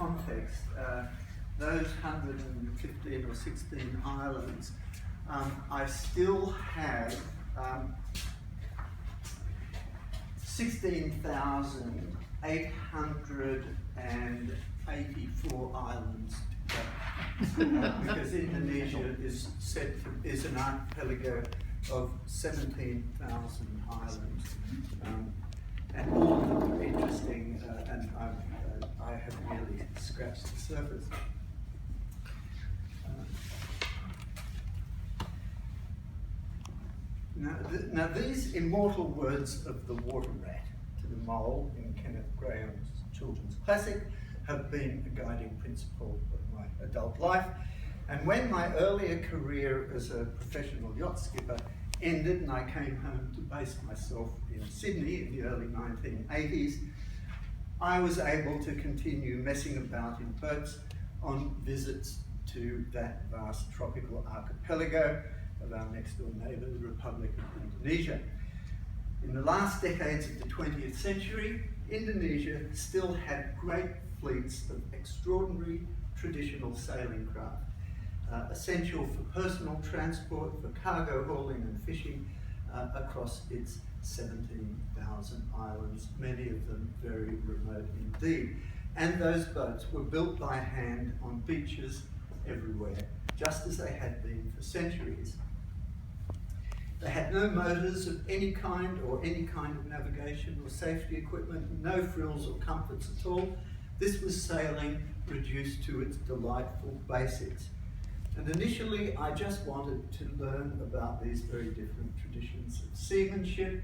context, those 115 or 16 islands, I still have 16,884 islands to go. Because Indonesia is an archipelago of 17,000 islands. And all of them are interesting, and I have merely scratched the surface. Now these immortal words of the water rat to the mole in Kenneth Graham's children's classic have been a guiding principle of my adult life. And when my earlier career as a professional yacht skipper ended and I came home to base myself in Sydney in the early 1980s, I was able to continue messing about in boats on visits to that vast tropical archipelago of our next door neighbour, the Republic of Indonesia. In the last decades of the 20th century, Indonesia still had great fleets of extraordinary traditional sailing craft, essential for personal transport, for cargo hauling and fishing across its 17,000 islands, many of them very remote indeed. And those boats were built by hand on beaches everywhere, just as they had been for centuries. They had no motors of any kind or any kind of navigation or safety equipment, no frills or comforts at all. This was sailing reduced to its delightful basics. And initially, I just wanted to learn about these very different traditions of seamanship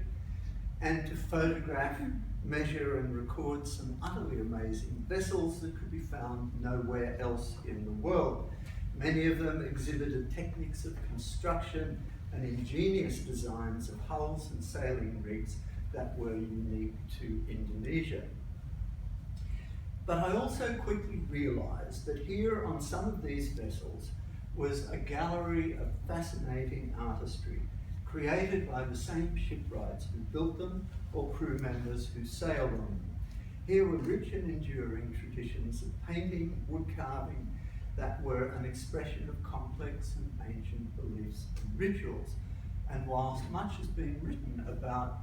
and to photograph, measure and record some utterly amazing vessels that could be found nowhere else in the world. Many of them exhibited techniques of construction and ingenious designs of hulls and sailing rigs that were unique to Indonesia. But I also quickly realized that here on some of these vessels was a gallery of fascinating artistry created by the same shipwrights who built them or crew members who sailed on them. Here were rich and enduring traditions of painting, wood carving, that were an expression of complex and ancient beliefs and rituals. And whilst much has been written about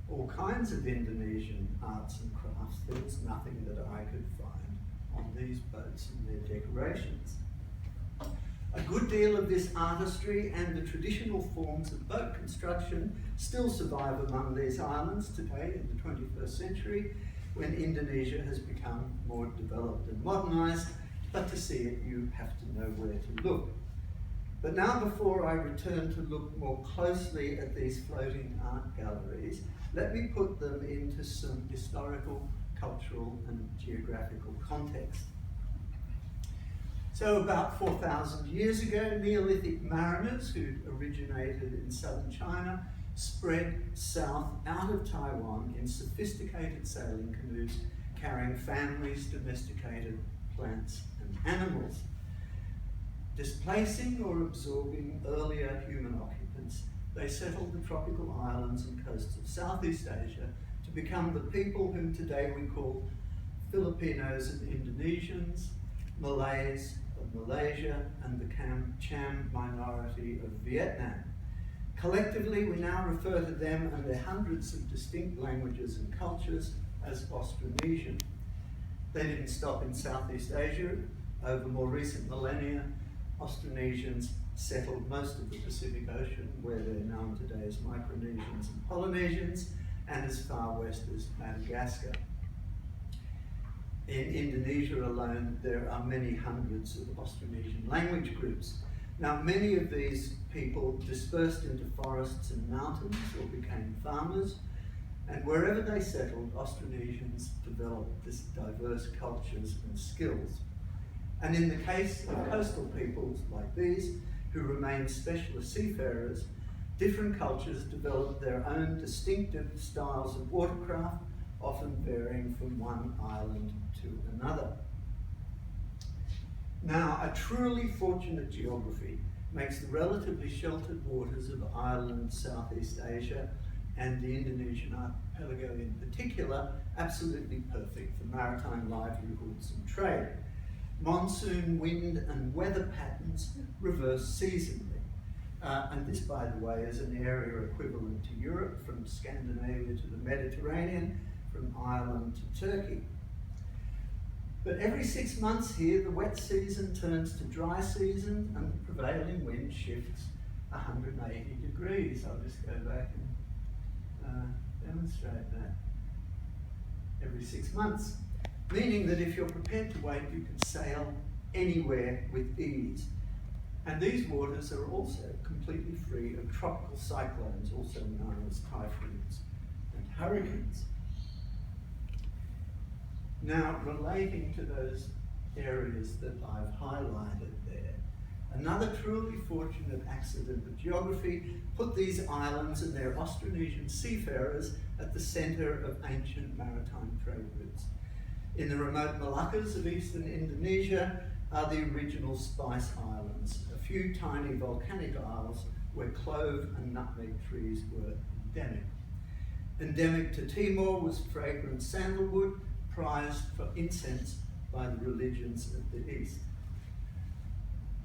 all kinds of Indonesian arts and crafts, there was nothing that I could find on these boats and their decorations. A good deal of this artistry and the traditional forms of boat construction still survive among these islands today in the 21st century, when Indonesia has become more developed and modernized. But to see it, you have to know where to look. But now, before I return to look more closely at these floating art galleries, let me put them into some historical, cultural, and geographical context. So about 4,000 years ago, Neolithic mariners who originated in southern China spread south out of Taiwan in sophisticated sailing canoes carrying families, domesticated plants and animals. Displacing or absorbing earlier human occupants, they settled the tropical islands and coasts of Southeast Asia to become the people whom today we call Filipinos and Indonesians, Malays of Malaysia, and the Cham minority of Vietnam. Collectively, we now refer to them and their hundreds of distinct languages and cultures as Austronesian. They didn't stop in Southeast Asia. Over more recent millennia, Austronesians settled most of the Pacific Ocean, where they're known today as Micronesians and Polynesians, and as far west as Madagascar. In Indonesia alone, there are many hundreds of Austronesian language groups. Now, many of these people dispersed into forests and mountains or became farmers, and wherever they settled, Austronesians developed this diverse cultures and skills. And in the case of coastal peoples like these, who remained specialist seafarers, different cultures developed their own distinctive styles of watercraft, often varying from one island to another. Now, a truly fortunate geography makes the relatively sheltered waters of island Southeast Asia and the Indonesian archipelago in particular, absolutely perfect for maritime livelihoods and trade. Monsoon, wind and weather patterns reverse seasonally. And this, by the way, is an area equivalent to Europe, from Scandinavia to the Mediterranean, from Ireland to Turkey. But every 6 months here, the wet season turns to dry season and the prevailing wind shifts 180 degrees. I'll just go back and demonstrate that. Every 6 months. Meaning that if you're prepared to wait, you can sail anywhere with ease. And these waters are also completely free of tropical cyclones, also known as typhoons and hurricanes. Now, relating to those areas that I've highlighted there, another truly fortunate accident of geography put these islands and their Austronesian seafarers at the centre of ancient maritime trade routes. In the remote Moluccas of eastern Indonesia are the original Spice Islands, a few tiny volcanic isles where clove and nutmeg trees were endemic. Endemic to Timor was fragrant sandalwood, prized for incense by the religions of the East.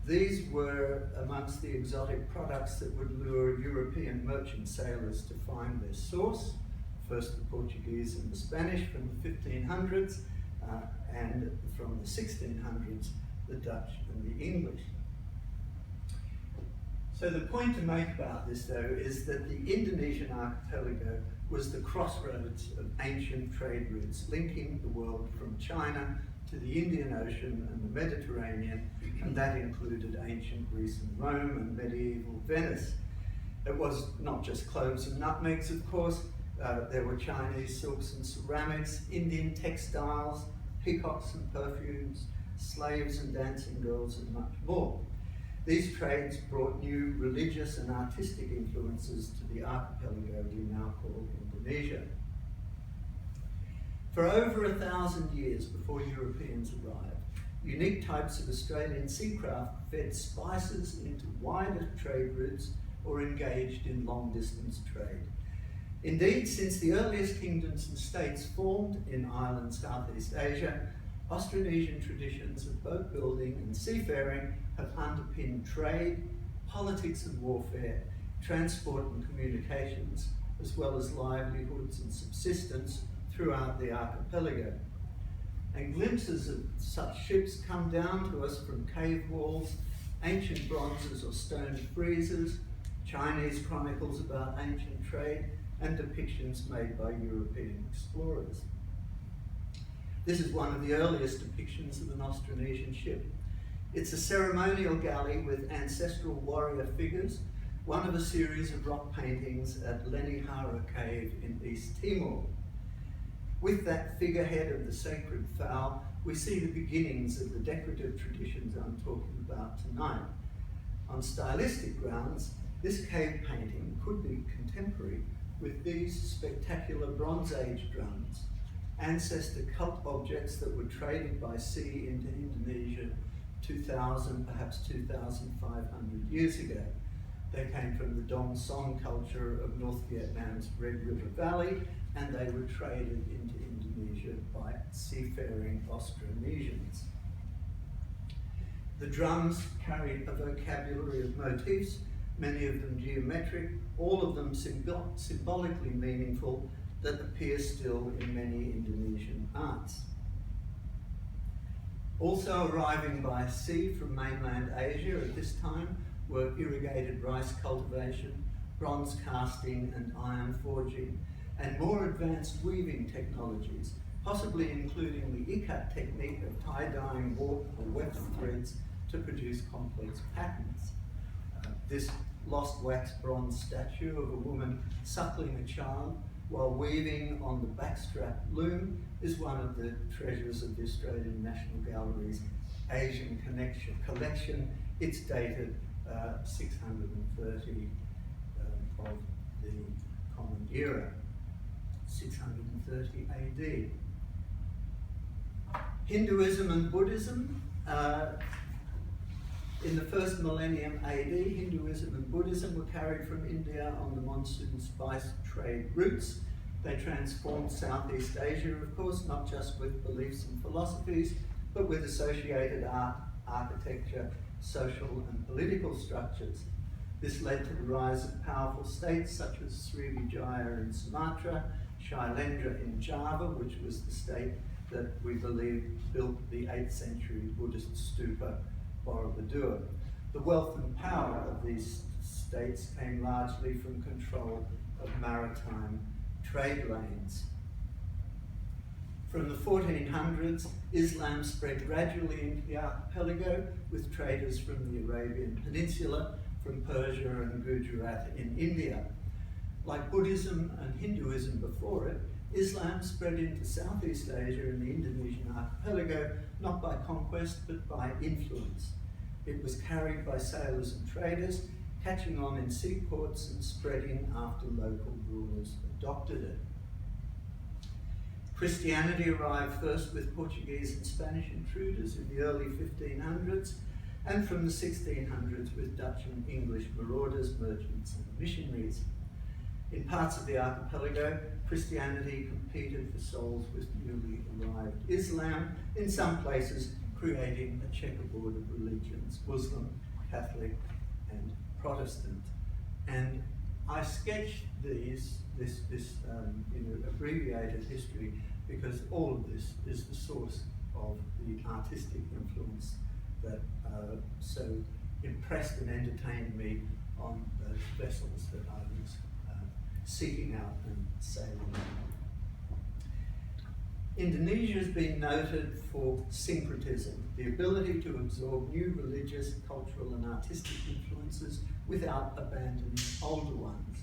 These were amongst the exotic products that would lure European merchant sailors to find their source, first the Portuguese and the Spanish from the 1500s, and from the 1600s, the Dutch and the English. So the point to make about this, though, is that the Indonesian archipelago was the crossroads of ancient trade routes linking the world from China to the Indian Ocean and the Mediterranean, and that included ancient Greece and Rome and medieval Venice. It was not just cloves and nutmegs, of course. There were Chinese silks and ceramics, Indian textiles, peacocks and perfumes, slaves and dancing girls, and much more. These trades brought new religious and artistic influences to the archipelago we now call Indonesia. For over 1,000 years before Europeans arrived, unique types of Australian seacraft fed spices into wider trade routes or engaged in long-distance trade. Indeed, since the earliest kingdoms and states formed in island Southeast Asia, Austronesian traditions of boat building and seafaring have underpinned trade, politics and warfare, transport and communications, as well as livelihoods and subsistence throughout the archipelago. And glimpses of such ships come down to us from cave walls, ancient bronzes or stone friezes, Chinese chronicles about ancient trade, and depictions made by European explorers. This is one of the earliest depictions of an Austronesian ship. It's a ceremonial galley with ancestral warrior figures, one of a series of rock paintings at Lenihara Cave in East Timor. With that figurehead of the sacred fowl, we see the beginnings of the decorative traditions I'm talking about tonight. On stylistic grounds, this cave painting could be contemporary with these spectacular Bronze Age drums, ancestor cult objects that were traded by sea into Indonesia 2,000, perhaps 2,500 years ago. They came from the Dong Song culture of North Vietnam's Red River Valley, and they were traded into Indonesia by seafaring Austronesians. The drums carried a vocabulary of motifs, many of them geometric, all of them symbolically meaningful, that appear still in many Indonesian arts. Also arriving by sea from mainland Asia at this time were irrigated rice cultivation, bronze casting and iron forging, and more advanced weaving technologies, possibly including the ikat technique of tie-dyeing warp or weft threads to produce complex patterns. This lost wax bronze statue of a woman suckling a child while weaving on the backstrap loom is one of the treasures of the Australian National Gallery's Asian collection. It's dated 630 of the Common Era, 630 AD. Hinduism and Buddhism. In the first millennium AD, Hinduism and Buddhism were carried from India on the monsoon spice trade routes, They transformed Southeast Asia, of course, not just with beliefs and philosophies, but with associated art, architecture, social and political structures. This led to the rise of powerful states such as Sriwijaya in Sumatra, Shailendra in Java, which was the state that we believe built the 8th century Buddhist stupa Borobudur. The wealth and power of these states came largely from control of maritime trade lanes. From the 1400s, Islam spread gradually into the archipelago with traders from the Arabian Peninsula, from Persia and Gujarat in India. Like Buddhism and Hinduism before it, Islam spread into Southeast Asia and the Indonesian archipelago, not by conquest, but by influence. It was carried by sailors and traders, catching on in seaports and spreading after local rulers adopted it. Christianity arrived first with Portuguese and Spanish intruders in the early 1500s, and from the 1600s with Dutch and English marauders, merchants and missionaries. In parts of the archipelago, Christianity competed for souls with newly arrived Islam, in some places creating a checkerboard of religions, Muslim, Catholic and Protestant. And I sketched this abbreviated history because all of this is the source of the artistic influence that so impressed and entertained me on those vessels that I was seeking out and sailing. Indonesia has been noted for syncretism, the ability to absorb new religious, cultural and artistic influences without abandoning older ones.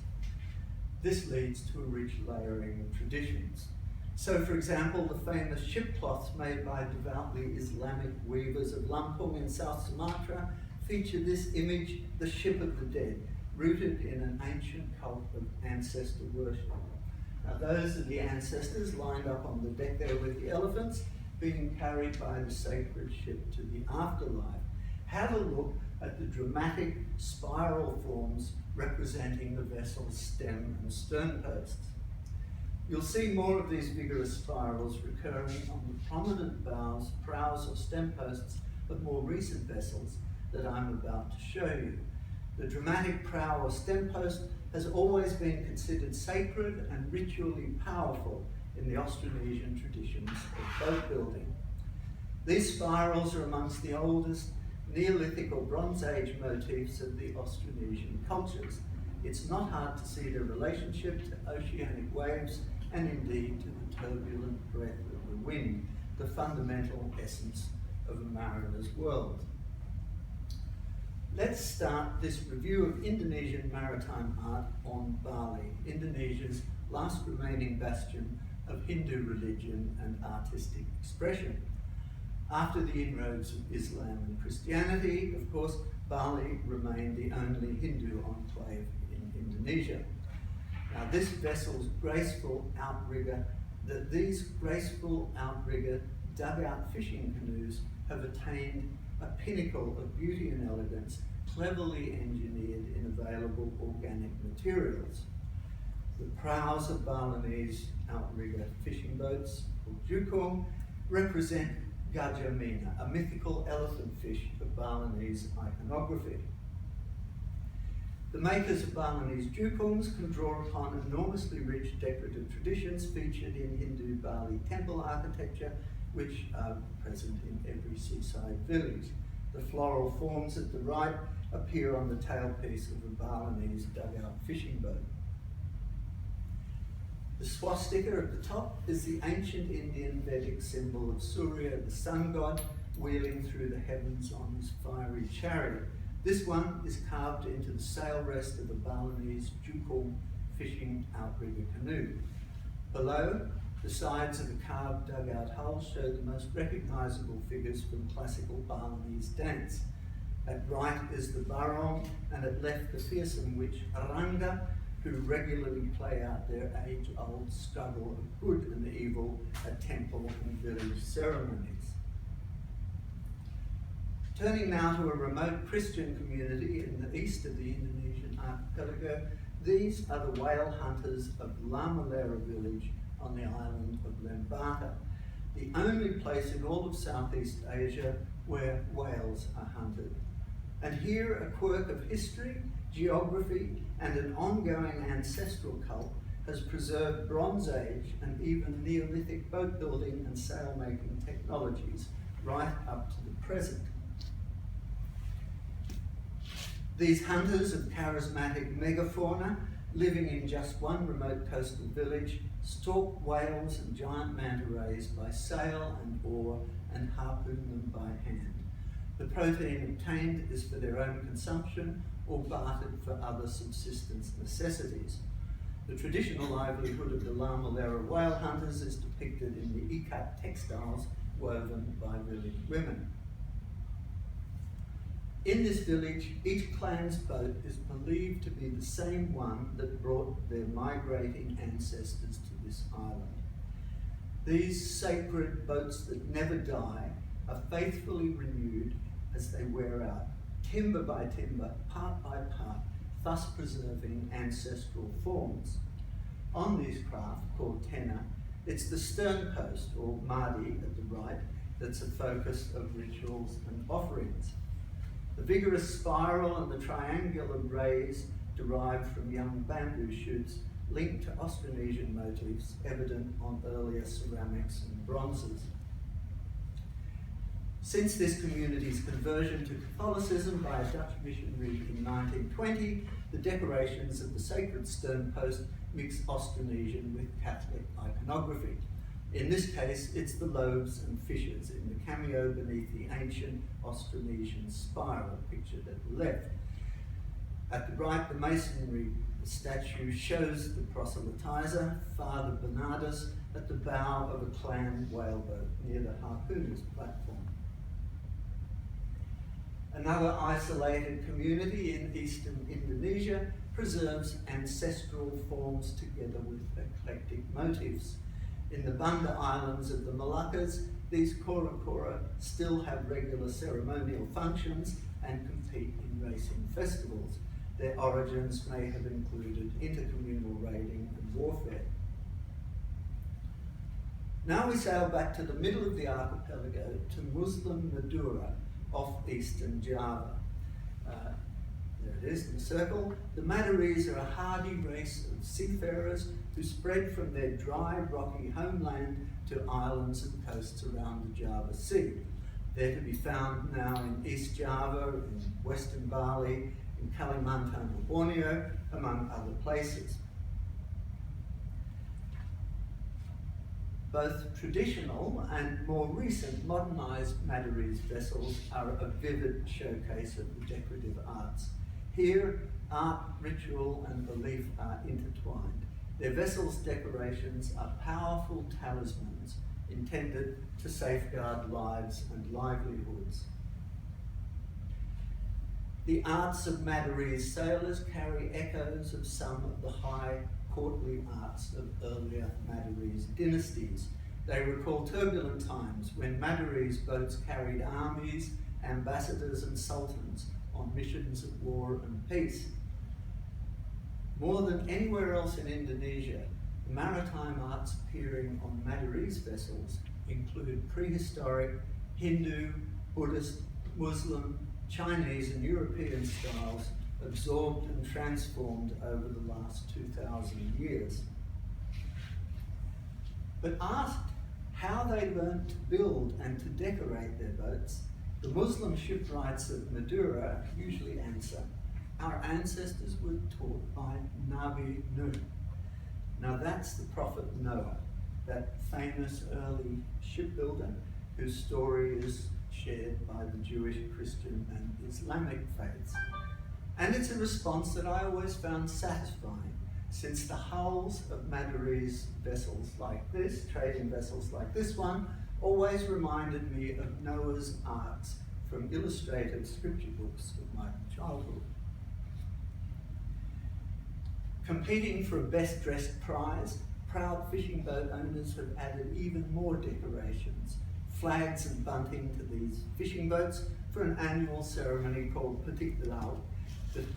This leads to a rich layering of traditions. So, for example, the famous ship cloths made by devoutly Islamic weavers of Lampung in South Sumatra feature this image, the ship of the dead, rooted in an ancient cult of ancestor worship. Now, those are the ancestors lined up on the deck there with the elephants, being carried by the sacred ship to the afterlife. Have a look at the dramatic spiral forms representing the vessel's stem and stern posts. You'll see more of these vigorous spirals recurring on the prominent bows, prows or stem posts of more recent vessels that I'm about to show you. The dramatic prow or stem post has always been considered sacred and ritually powerful in the Austronesian traditions of boat building. These spirals are amongst the oldest Neolithic or Bronze Age motifs of the Austronesian cultures. It's not hard to see their relationship to oceanic waves and indeed to the turbulent breath of the wind, the fundamental essence of a mariner's world. Let's start this review of Indonesian maritime art on Bali, Indonesia's last remaining bastion of Hindu religion and artistic expression. After the inroads of Islam and Christianity, of course, Bali remained the only Hindu enclave in Indonesia. Now, these graceful outrigger dugout fishing canoes have attained a pinnacle of beauty and elegance, cleverly engineered in available organic materials. The prows of Balinese outrigger fishing boats, called jukung, represent Gajah Mina, a mythical elephant fish of Balinese iconography. The makers of Balinese jukungs can draw upon enormously rich decorative traditions featured in Hindu Bali temple architecture, which are present in every seaside village. The floral forms at the right appear on the tailpiece of a Balinese dugout fishing boat. The swastika at the top is the ancient Indian Vedic symbol of Surya, the sun god, wheeling through the heavens on his fiery chariot. This one is carved into the sail rest of a Balinese jukung fishing outrigger canoe. Below, the sides of the carved dugout hull show the most recognizable figures from classical Balinese dance. At right is the barong, and at left the fearsome witch Aranga, who regularly play out their age-old struggle of good and evil at temple and village ceremonies. Turning now to a remote Christian community in the east of the Indonesian archipelago, These are the whale hunters of Lamalera village on the island of Lembata, the only place in all of Southeast Asia where whales are hunted. And here a quirk of history, geography, and an ongoing ancestral cult has preserved Bronze Age and even Neolithic boat building and sail-making technologies right up to the present. These hunters of charismatic megafauna, living in just one remote coastal village, stalk whales and giant manta rays by sail and oar and harpoon them by hand. The protein obtained is for their own consumption or bartered for other subsistence necessities. The traditional livelihood of the Lamalera whale hunters is depicted in the ikat textiles woven by village women. In this village, each clan's boat is believed to be the same one that brought their migrating ancestors to this island. These sacred boats that never die are faithfully renewed as they wear out, timber by timber, part by part, thus preserving ancestral forms. On these craft, called tena, it's the stern post, or madi at the right, that's a focus of rituals and offerings. The vigorous spiral and the triangular rays derived from young bamboo shoots linked to Austronesian motifs evident on earlier ceramics and bronzes. Since this community's conversion to Catholicism by a Dutch missionary in 1920, the decorations of the sacred stern post mix Austronesian with Catholic iconography. In this case, it's the loaves and fishes in the cameo beneath the ancient Austronesian spiral pictured at the left. At the right, the masonry statue shows the proselytizer, Father Bernardus, at the bow of a clan whaleboat near the harpooner's platform. Another isolated community in eastern Indonesia preserves ancestral forms together with eclectic motifs. In the Banda Islands of the Moluccas, these kora-kora still have regular ceremonial functions and compete in racing festivals. Their origins may have included intercommunal raiding and warfare. Now we sail back to the middle of the archipelago to Muslim Madura off eastern Java. There it is in the circle. The Madurese are a hardy race of seafarers who spread from their dry, rocky homeland to islands and coasts around the Java Sea. They're to be found now in East Java, in Western Bali, in Kalimantan or Borneo, among other places. Both traditional and more recent modernized Madurese vessels are a vivid showcase of the decorative arts. Here, art, ritual, and belief are intertwined. Their vessels' decorations are powerful talismans intended to safeguard lives and livelihoods. The arts of Madurese sailors carry echoes of some of the high courtly arts of earlier Madurese dynasties. They recall turbulent times when Madurese boats carried armies, ambassadors, and sultans on missions of war and peace. More than anywhere else in Indonesia, the maritime arts appearing on Madurese vessels include prehistoric, Hindu, Buddhist, Muslim, Chinese, and European styles absorbed and transformed over the last 2,000 years. But asked how they learned to build and to decorate their boats, the Muslim shipwrights of Madura usually answer, our ancestors were taught by Nabi Nuh. Now that's the prophet Noah, that famous early shipbuilder whose story is shared by the Jewish, Christian, and Islamic faiths. And it's a response that I always found satisfying, since the hulls of Madurese vessels like this, trading vessels like this one, always reminded me of Noah's arks from illustrated scripture books of my childhood. Competing for a best dressed prize, proud fishing boat owners have added even more decorations, flags and bunting to these fishing boats for an annual ceremony called Petik Laut,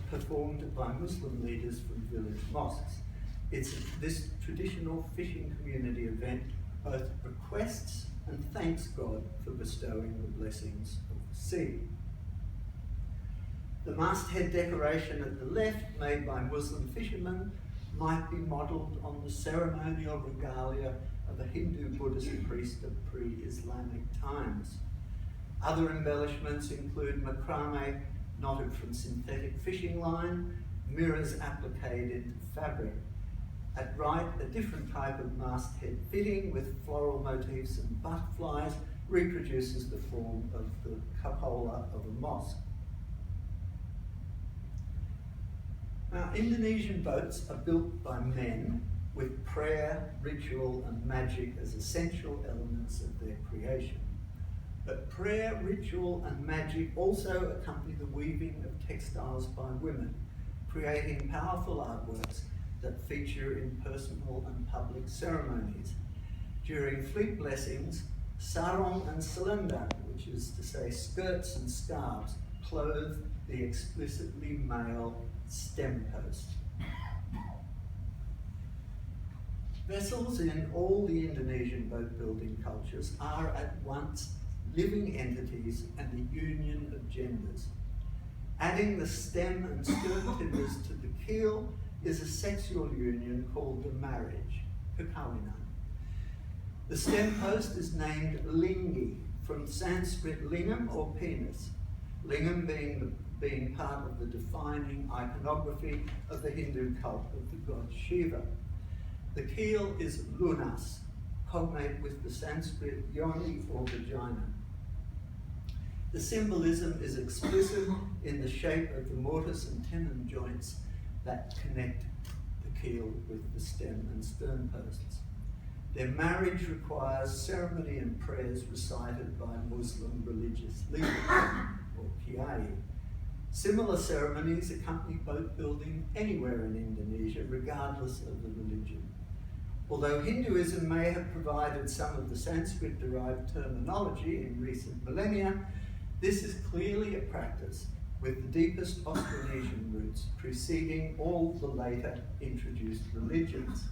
performed by Muslim leaders from village mosques. This traditional fishing community event both requests and thanks God for bestowing the blessings of the sea. The masthead decoration at the left, made by Muslim fishermen, might be modelled on the ceremonial regalia of a Hindu-Buddhist priest of pre-Islamic times. Other embellishments include macrame knotted from synthetic fishing line, mirrors appliqued into fabric. At right, a different type of masthead fitting with floral motifs and butterflies reproduces the form of the cupola of a mosque. Now, Indonesian boats are built by men with prayer, ritual, and magic as essential elements of their creation. But prayer, ritual, and magic also accompany the weaving of textiles by women, creating powerful artworks that feature in personal and public ceremonies. During fleet blessings, sarong and selendang, which is to say skirts and scarves, clothe the explicitly male stem post. Vessels in all the Indonesian boat building cultures are at once living entities and a union of genders. Adding the stem and stern timbers to the keel is a sexual union called the marriage, perkawinan. The stem post is named linggi, from Sanskrit lingam or penis, lingam being part of the defining iconography of the Hindu cult of the god Shiva. The keel is lunas, cognate with the Sanskrit yoni or vagina. The symbolism is explicit in the shape of the mortise and tenon joints that connect the keel with the stem and stern posts. Their marriage requires ceremony and prayers recited by Muslim religious leaders, or kiai. Similar ceremonies accompany boat building anywhere in Indonesia, regardless of the religion. Although Hinduism may have provided some of the Sanskrit-derived terminology in recent millennia, this is clearly a practice with the deepest Austronesian roots preceding all the later introduced religions.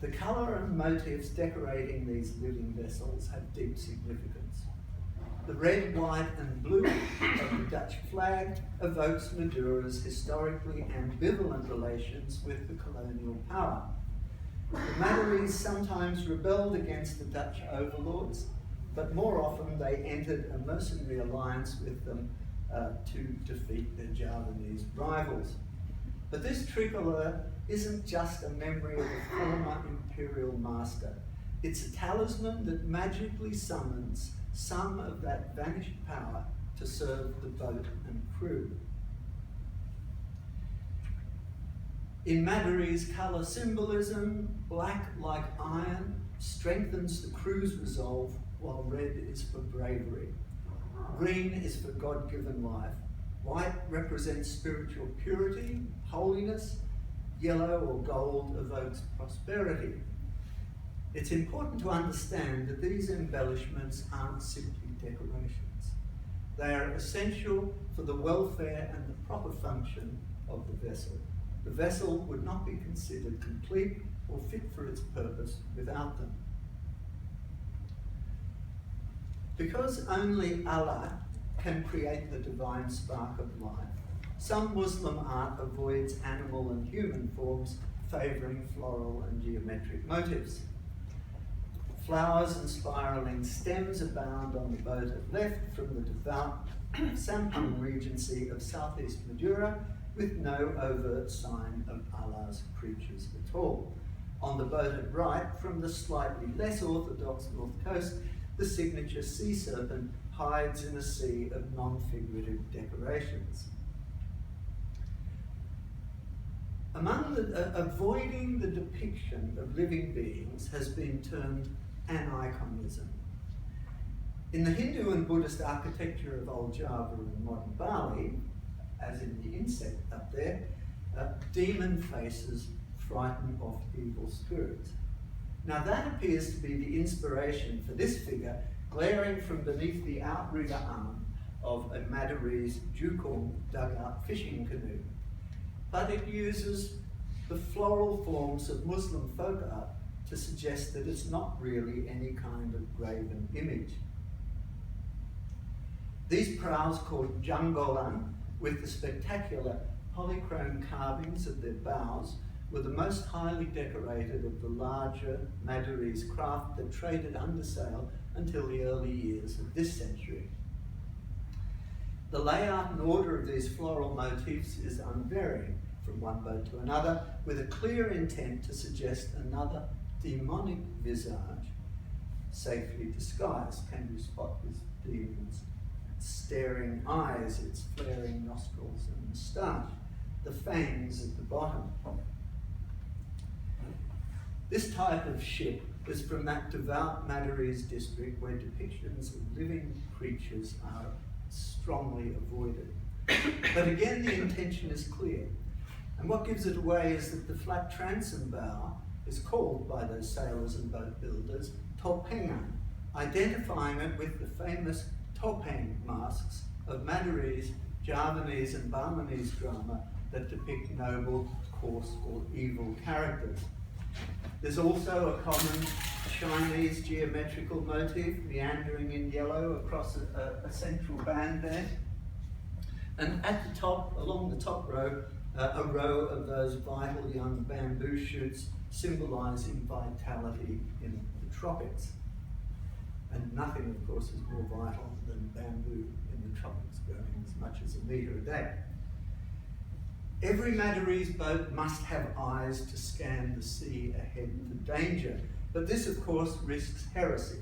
The colour and motifs decorating these living vessels have deep significance. The red, white and blue of the Dutch flag evokes Madura's historically ambivalent relations with the colonial power. The Maoris sometimes rebelled against the Dutch overlords, but more often they entered a mercenary alliance with them to defeat their Javanese rivals. But this tricolour isn't just a memory of a former imperial master. It's a talisman that magically summons some of that vanished power to serve the boat and crew. In Maduri's colour symbolism, black like iron strengthens the crew's resolve, while red is for bravery. Green is for God-given life. White represents spiritual purity, holiness. Yellow or gold evokes prosperity. It's important to understand that these embellishments aren't simply decorations. They are essential for the welfare and the proper function of the vessel. The vessel would not be considered complete or fit for its purpose without them. Because only Allah can create the divine spark of life, some Muslim art avoids animal and human forms, favouring floral and geometric motifs. Flowers and spiralling stems abound on the boat at left from the devout Sampang Regency of southeast Madura, with no overt sign of Allah's creatures at all. On the boat at right, from the slightly less orthodox north coast, the signature sea serpent hides in a sea of non-figurative decorations. Avoiding the depiction of living beings has been termed aniconism. In the Hindu and Buddhist architecture of Old Java and modern Bali, as in the insect up there, demon faces frighten off evil spirits. Now that appears to be the inspiration for this figure glaring from beneath the outrigger arm of a Madurese Jukung dugout fishing canoe, but it uses the floral forms of Muslim folk art to suggest that it's not really any kind of graven image. These prows, called janggolan, with the spectacular polychrome carvings of their bows, were the most highly decorated of the larger Madurese craft that traded under sail until the early years of this century. The layout and order of these floral motifs is unvarying from one boat to another, with a clear intent to suggest another demonic visage, safely disguised. Can you spot this demon's staring eyes, its flaring nostrils and moustache, the fangs at the bottom? This type of ship is from that devout Madurese district where depictions of living creatures are strongly avoided. But again, the intention is clear. And what gives it away is that the flat transom bow is called by those sailors and boat builders topengan, identifying it with the famous topeng masks of Madurese, Javanese and Burmese drama that depict noble, coarse or evil characters. There's also a common Chinese geometrical motif meandering in yellow across a central band there. And at the top, along the top row, a row of those vital young bamboo shoots symbolizing vitality in the tropics. And nothing, of course, is more vital than bamboo in the tropics, growing as much as a metre a day. Every Madurese boat must have eyes to scan the sea ahead to danger, but this, of course, risks heresy,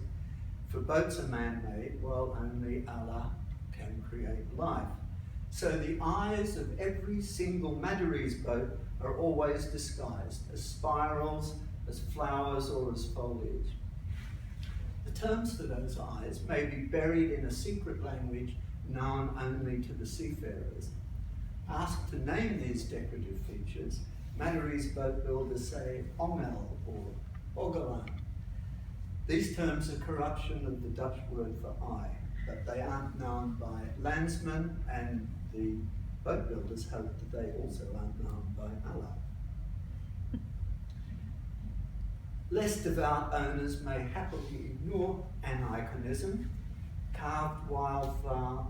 for boats are man-made, while only Allah can create life. So the eyes of every single Madurese boat are always disguised as spirals, as flowers, or as foliage. The terms for those eyes may be buried in a secret language known only to the seafarers. Asked to name these decorative features, Madurese boat builders say ongel or ogelan. These terms are corruption of the Dutch word for eye, but they aren't known by landsmen, and the boat builders hope that they also aren't known by Allah. Less devout owners may happily ignore aniconism. Carved wildfowl,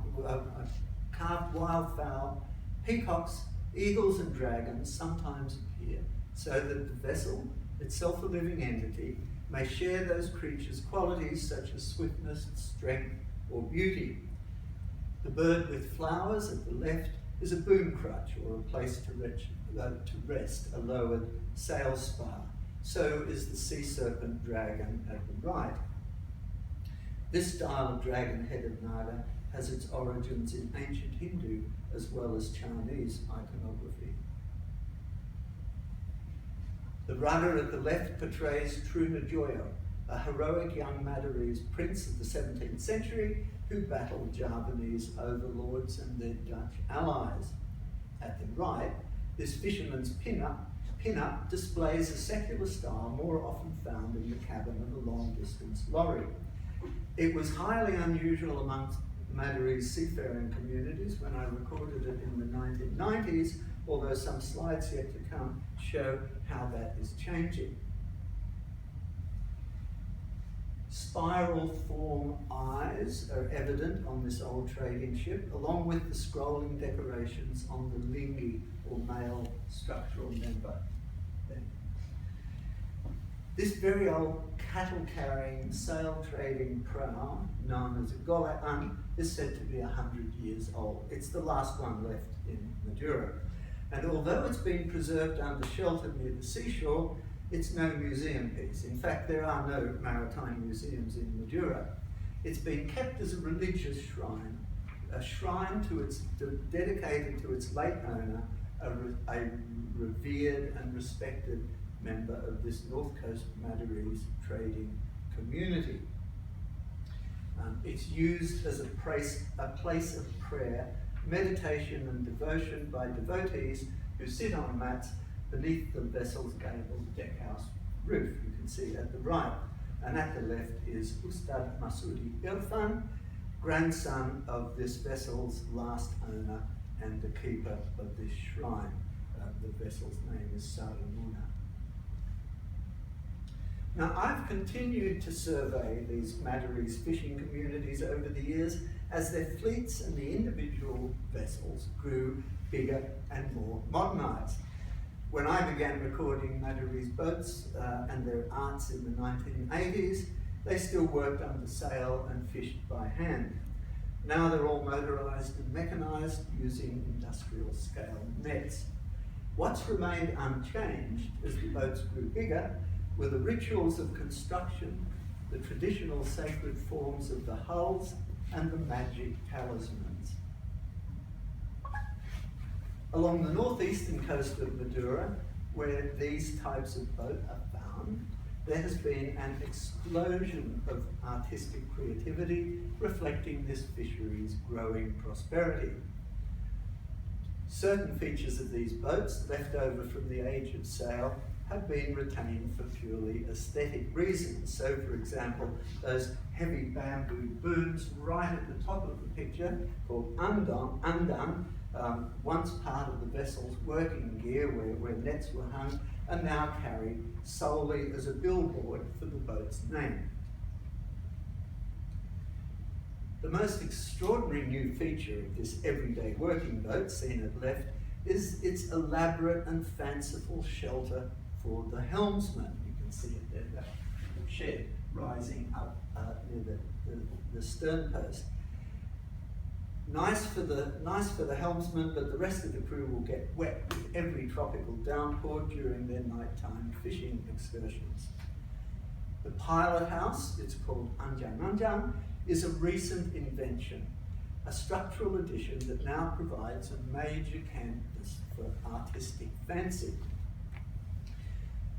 peacocks, eagles and dragons sometimes appear, so that the vessel, itself a living entity, may share those creatures' qualities such as swiftness, strength, or beauty. The bird with flowers at the left is a boom crutch, or a place to rest, a lowered sail spar. So is the sea serpent dragon at the right. This style of dragon-headed naga has its origins in ancient Hindu as well as Chinese iconography. The rudder at the left portrays Trunojoyo, a heroic young Madurese prince of the 17th century who battled Javanese overlords and their Dutch allies. At the right, this fisherman's pin-up displays a secular style more often found in the cabin of a long-distance lorry. It was highly unusual amongst Madurese seafaring communities when I recorded it in the 1990s, although some slides yet to come show how that is changing. Spiral form eyes are evident on this old trading ship, along with the scrolling decorations on the lingi, or male structural member. This very old cattle-carrying, sail-trading prow, known as a golaan, is said to be 100 years old. It's the last one left in Madura. And although it's been preserved under shelter near the seashore, it's no museum piece. In fact, there are no maritime museums in Madura. It's been kept as a religious shrine, a shrine dedicated to its late owner, a revered and respected member of this North Coast Madurese trading community. It's used as a place of prayer, meditation and devotion by devotees who sit on mats beneath the vessel's gabled deckhouse roof. You can see at the right. And at the left is Ustad Masudi Irfan, grandson of this vessel's last owner and the keeper of this shrine. The vessel's name is Saramuna. Now, I've continued to survey these Madarese fishing communities over the years as their fleets and the individual vessels grew bigger and more modernised. When I began recording Madarese boats and their arts in the 1980s, they still worked under sail and fished by hand. Now they're all motorised and mechanised using industrial scale nets. What's remained unchanged as the boats grew bigger were the rituals of construction, the traditional sacred forms of the hulls, and the magic talismans. Along the northeastern coast of Madura, where these types of boat are found, there has been an explosion of artistic creativity reflecting this fishery's growing prosperity. Certain features of these boats, left over from the age of sail, have been retained for purely aesthetic reasons. So, for example, those heavy bamboo booms right at the top of the picture, called andan, once part of the vessel's working gear where nets were hung, are now carried solely as a billboard for the boat's name. The most extraordinary new feature of this everyday working boat, seen at left, is its elaborate and fanciful shelter for the helmsman. You can see it there, that shed rising up near the stern post. Nice for the helmsman, but the rest of the crew will get wet with every tropical downpour during their nighttime fishing excursions. The pilot house, it's called Anjang, is a recent invention, a structural addition that now provides a major canvas for artistic fancy.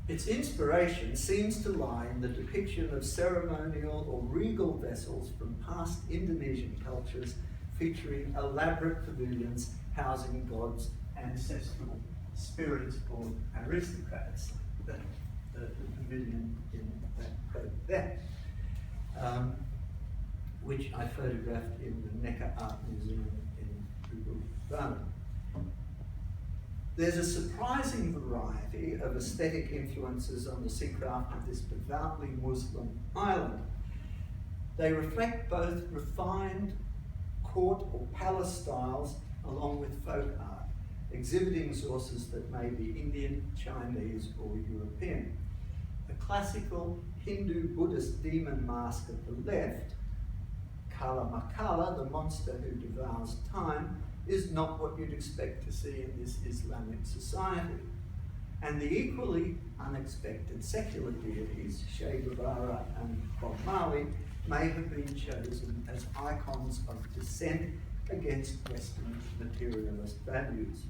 Its inspiration seems to lie in the depiction of ceremonial or regal vessels from past Indonesian cultures, featuring elaborate pavilions housing gods, ancestral spirits, or aristocrats. The pavilion in that boat there, which I photographed in the Necker Art Museum in Bugul. There's a surprising variety of aesthetic influences on the seacraft of this devoutly Muslim island. They reflect both refined court or palace styles along with folk art, exhibiting sources that may be Indian, Chinese, or European. The classical Hindu-Buddhist demon mask at the left, Kala Makala, the monster who devours time, is not what you'd expect to see in this Islamic society. And the equally unexpected secular deities, Che Guevara and Bob Marley, may have been chosen as icons of dissent against Western materialist values.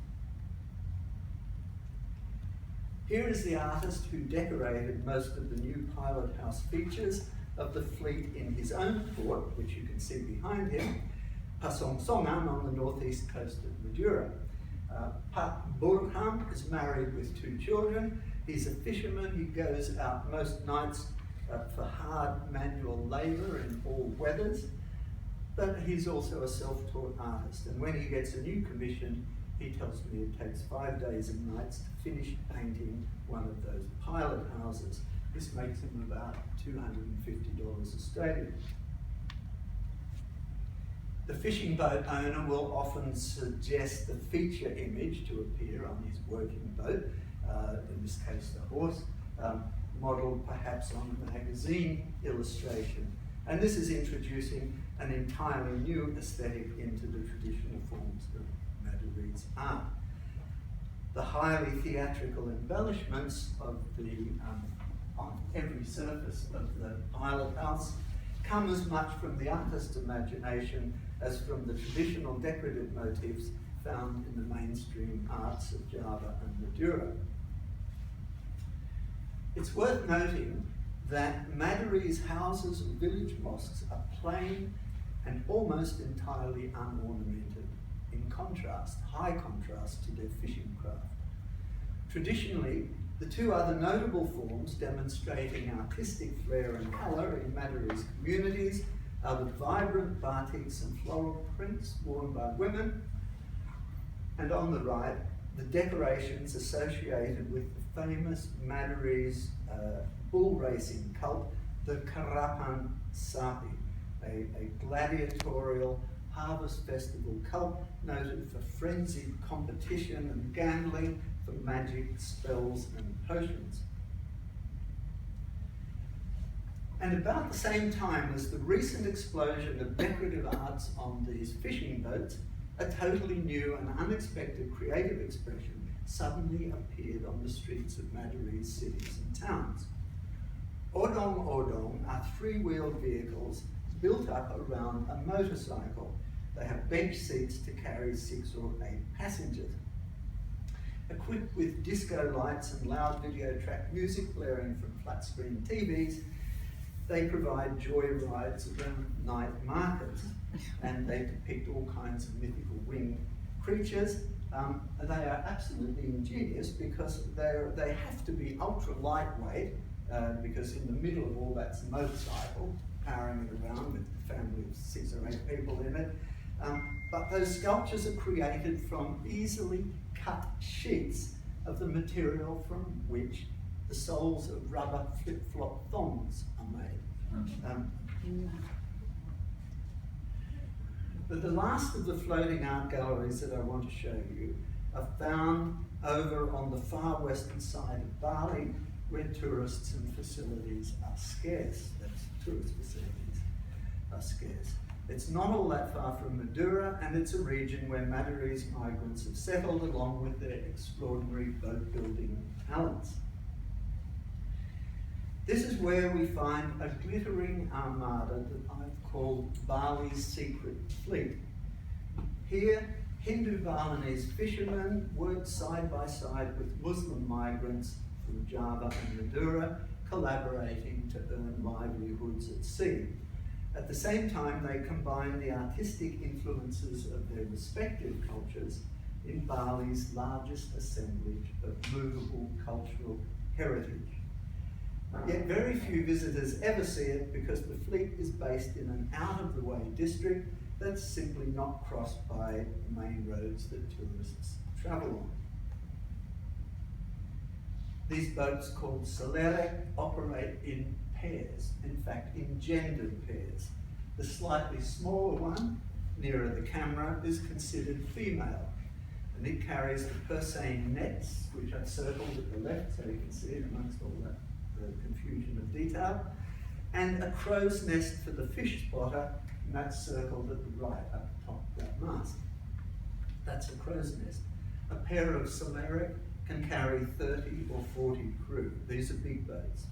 Here is the artist who decorated most of the new pilot house features of the fleet in his own port, which you can see behind him, Pasongsongan on the northeast coast of Madura. Pak Burhan is married with 2 children. He's a fisherman. He goes out most nights for hard manual labour in all weathers, but he's also a self-taught artist. And when he gets a new commission, he tells me it takes 5 days and nights to finish painting one of those pilot houses. This makes him about $250 Australian. The fishing boat owner will often suggest the feature image to appear on his working boat, in this case the horse, modelled perhaps on a magazine illustration. And this is introducing an entirely new aesthetic into the traditional forms of Madarese art. The highly theatrical embellishments of on every surface of the pilot house come as much from the artist's imagination as from the traditional decorative motifs found in the mainstream arts of Java and Madura. It's worth noting that Madarese houses and village mosques are plain and almost entirely unornamented, in contrast, high contrast to their fishing craft. Traditionally, the 2 other notable forms demonstrating artistic flair and colour in Madarese communities are the vibrant batiks and floral prints worn by women, and on the right, the decorations associated with the famous Madurese bull racing cult, the Karapan Sapi, a gladiatorial harvest festival cult noted for frenzied competition and gambling, for magic, spells and potions. And about the same time as the recent explosion of decorative arts on these fishing boats, a totally new and unexpected creative expression suddenly appeared on the streets of Madurese cities and towns. Odong-odong are three-wheeled vehicles built up around a motorcycle. They have bench seats to carry 6 or 8 passengers. Equipped with disco lights and loud video track music blaring from flat-screen TVs, they provide joy rides around night markets, and they depict all kinds of mythical winged creatures. They are absolutely ingenious because they have to be ultra lightweight, because in the middle of all that's a motorcycle powering it around with a family of 6 or 8 people in it. But those sculptures are created from easily cut sheets of the material from which the soles of rubber flip-flop thongs are made. But the last of the floating art galleries that I want to show you are found over on the far western side of Bali, where tourists and facilities are scarce. That's tourist facilities are scarce. It's not all that far from Madura, and it's a region where Madurese migrants have settled along with their extraordinary boat building talents. This is where we find a glittering armada that I've called Bali's secret fleet. Here, Hindu Balinese fishermen work side by side with Muslim migrants from Java and Madura, collaborating to earn livelihoods at sea. At the same time, they combine the artistic influences of their respective cultures in Bali's largest assemblage of movable cultural heritage. Yet very few visitors ever see it because the fleet is based in an out-of-the-way district that's simply not crossed by main roads that tourists travel on. These boats, called Selere, operate in pairs, in fact in gendered pairs. The slightly smaller one, nearer the camera, is considered female, and it carries the Persane nets, which I've circled at the left so you can see it amongst all that confusion of detail, and a crow's nest for the fish spotter, and that's circled at the right up top of that mast. That's a crow's nest. A pair of Selere can carry 30 or 40 crew. These are big boats.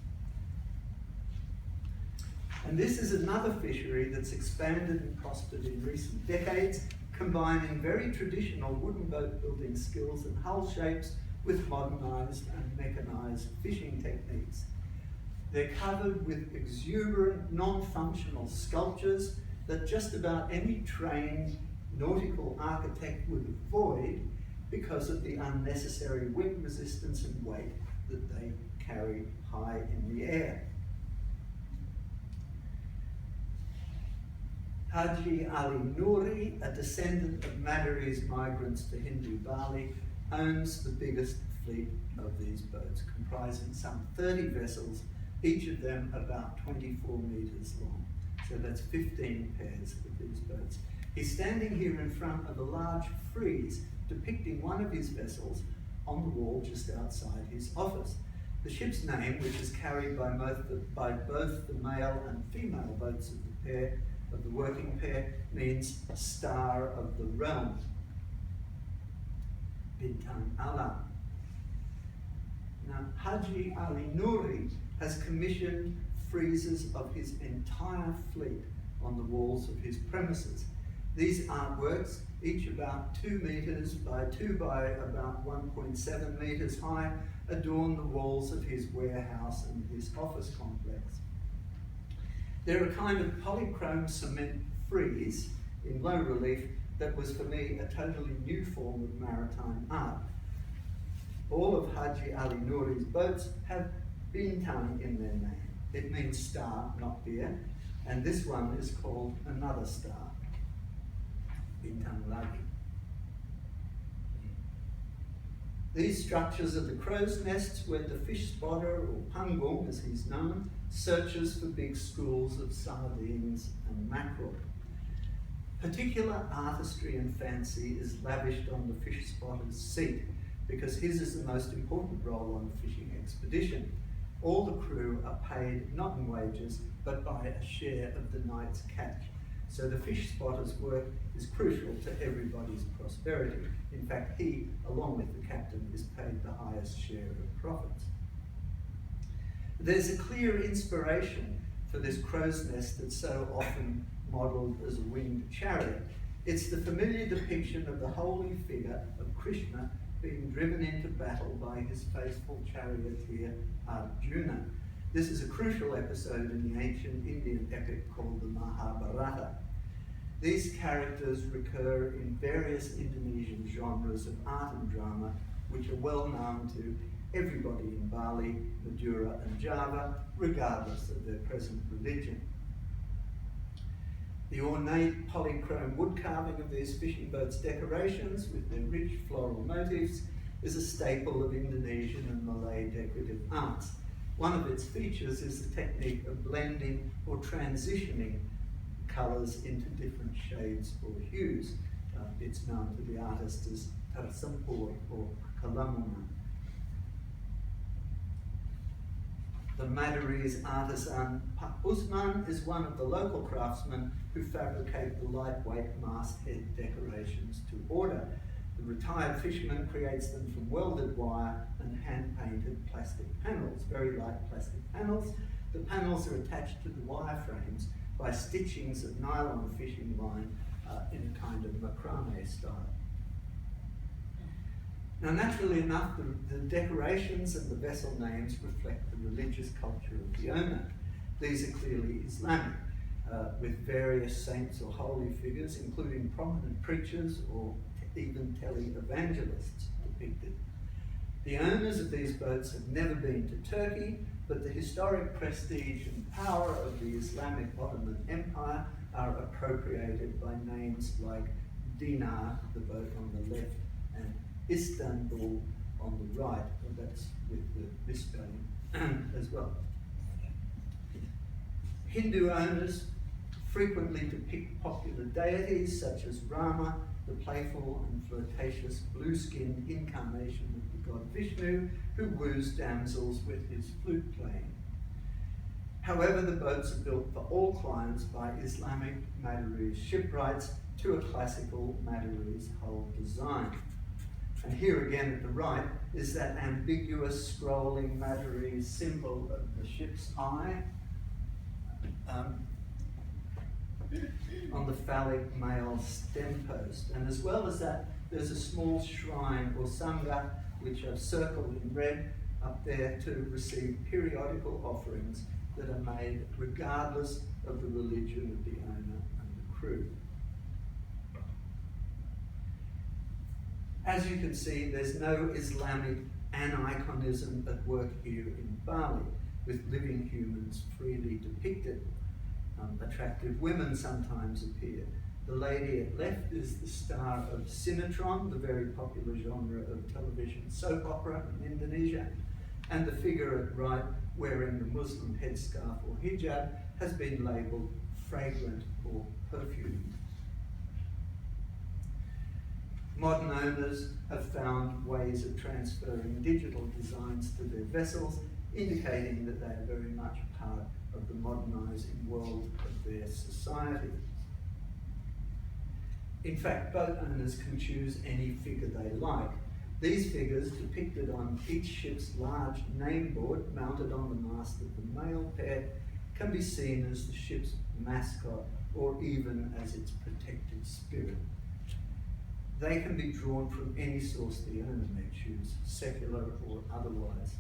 And this is another fishery that's expanded and prospered in recent decades, combining very traditional wooden boat building skills and hull shapes with modernized and mechanized fishing techniques. They're covered with exuberant, non-functional sculptures that just about any trained nautical architect would avoid because of the unnecessary wind resistance and weight that they carry high in the air. Haji Ali Nouri, a descendant of Madurese migrants to Hindu Bali, owns the biggest fleet of these boats, comprising some 30 vessels, each of them about 24 meters long. So that's 15 pairs of these boats. He's standing here in front of a large frieze depicting one of his vessels on the wall just outside his office. The ship's name, which is carried by both the male and female boats of the pair, of the working pair, means Star of the Realm, Bintang Alam. Now, Haji Ali Nouri has commissioned friezes of his entire fleet on the walls of his premises. These artworks, each about 2 meters by 2 by about 1.7 meters high, adorn the walls of his warehouse and his office complex. They're a kind of polychrome cement frieze in low relief that was for me a totally new form of maritime art. All of Haji Ali Nouri's boats have Bintang in their name. It means star, not beer. and this one is called Another Star, Bintang Lagi. These structures are the crow's nests where the fish spotter, or panggung as he's known, searches for big schools of sardines and mackerel. Particular artistry and fancy is lavished on the fish spotter's seat because his is the most important role on a fishing expedition. All the crew are paid not in wages but by a share of the night's catch. So the fish spotter's work is crucial to everybody's prosperity. In fact, he, along with the captain, is paid the highest share of profits. There's a clear inspiration for this crow's nest that's so often modelled as a winged chariot. It's the familiar depiction of the holy figure of Krishna being driven into battle by his faithful charioteer Arjuna. This is a crucial episode in the ancient Indian epic called the Mahabharata. These characters recur in various Indonesian genres of art and drama, which are well known to everybody in Bali, Madura and Java, regardless of their present religion. The ornate polychrome wood carving of these fishing boats' decorations with their rich floral motifs is a staple of Indonesian and Malay decorative arts. One of its features is the technique of blending or transitioning colours into different shades or hues. It's known to the artist as tersampur or kalamungan. The Madurese artisan Pak Usman is one of the local craftsmen who fabricate the lightweight masthead decorations to order. The retired fisherman creates them from welded wire and hand-painted plastic panels, very light plastic panels. The panels are attached to the wireframes by stitchings of nylon fishing line in a kind of macrame style. Now, naturally enough, the decorations and the vessel names reflect the religious culture of the owner. These are clearly Islamic, with various saints or holy figures, including prominent preachers or even tele-evangelists depicted. The owners of these boats have never been to Turkey, but the historic prestige and power of the Islamic Ottoman Empire are appropriated by names like Dinar, the boat on the left, and Istanbul on the right, and that's with the misspelling as well. Hindu owners frequently depict popular deities such as Rama, the playful and flirtatious blue-skinned incarnation of the god Vishnu, who woos damsels with his flute playing. However, the boats are built for all clients by Islamic Madurese shipwrights to a classical Madurese hull design. And here again at the right is that ambiguous scrolling Madurese symbol of the ship's eye on the phallic male stem post. And as well as that, there's a small shrine or sangha, which are circled in red up there to receive periodical offerings that are made regardless of the religion of the owner and the crew. As you can see, there's no Islamic aniconism at work here in Bali, with living humans freely depicted. Attractive women sometimes appear. The lady at left is the star of sinetron, the very popular genre of television soap opera in Indonesia, and the figure at right, wearing the Muslim headscarf or hijab, has been labelled fragrant or perfumed. Modern owners have found ways of transferring digital designs to their vessels, indicating that they are very much part of the modernising world of their society. In fact, boat owners can choose any figure they like. These figures, depicted on each ship's large name board mounted on the mast of the male pair, can be seen as the ship's mascot or even as its protected spirit. They can be drawn from any source the owner may choose, secular or otherwise.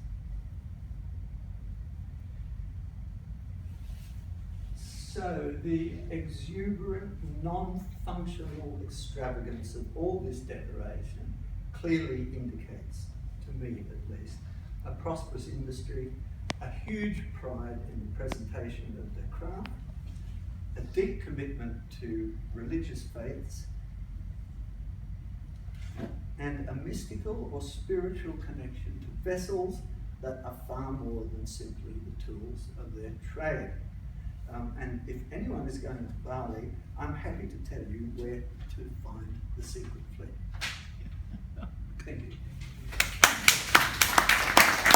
So the exuberant, non-functional extravagance of all this decoration clearly indicates, to me at least, a prosperous industry, a huge pride in the presentation of their craft, a deep commitment to religious faiths, and a mystical or spiritual connection to vessels that are far more than simply the tools of their trade. And if anyone is going to Bali, I'm happy to tell you where to find the secret fleet. Thank you.